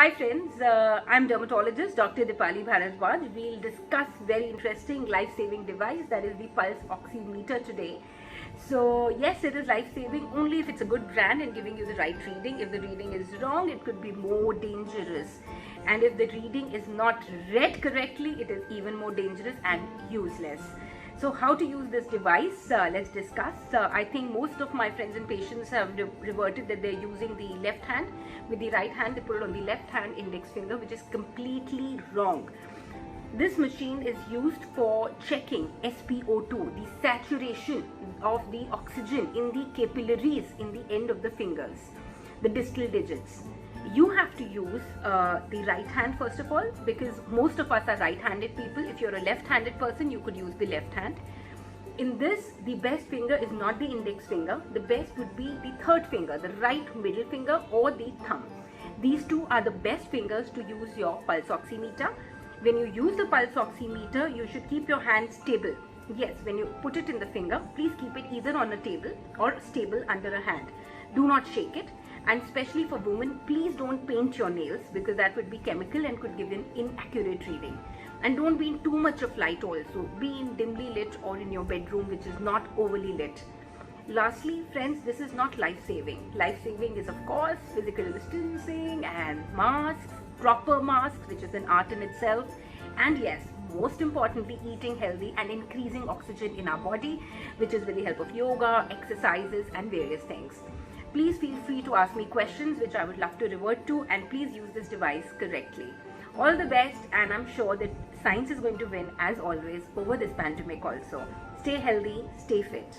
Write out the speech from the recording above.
Hi friends, I'm dermatologist Dr. Deepali Bhardwaj. We'll discuss very interesting life-saving device, that is the Pulseoxymeter today. So yes, it is life-saving only if it's a good brand and giving you the right reading. If the reading is wrong, it could be more dangerous. And if the reading is not read correctly, it is even more dangerous and useless. So how to use this device, let's discuss. I think most of my friends and patients have reverted that they're using the left hand. With the right hand, they put it on the left hand index finger, which is completely wrong. This machine is used for checking SpO2, the saturation of the oxygen in the capillaries in the end of the fingers, the distal digits. You have to use the right hand first of all, because most of us are right-handed people. If you're a left-handed person, you could use the left hand. In this, the best finger is not the index finger. The best would be the third finger, the right middle finger or the thumb. These two are the best fingers to use your pulse oximeter. When you use the pulse oximeter, you should keep your hand stable. Yes, when you put it in the finger, please keep it either on a table or stable under a hand. Do not shake it. And especially for women, please don't paint your nails, because that would be chemical and could give an inaccurate reading. And don't be in too much of light also. Be in dimly lit or in your bedroom which is not overly lit. Lastly, friends, this is not life-saving. Life-saving is, of course, physical distancing and masks, proper masks, which is an art in itself. And yes, most importantly, eating healthy and increasing oxygen in our body, which is with the help of yoga, exercises and various things. Please feel free to ask me questions which I would love to revert to, and please use this device correctly. All the best, and I'm sure that science is going to win as always over this pandemic also. Stay healthy, stay fit.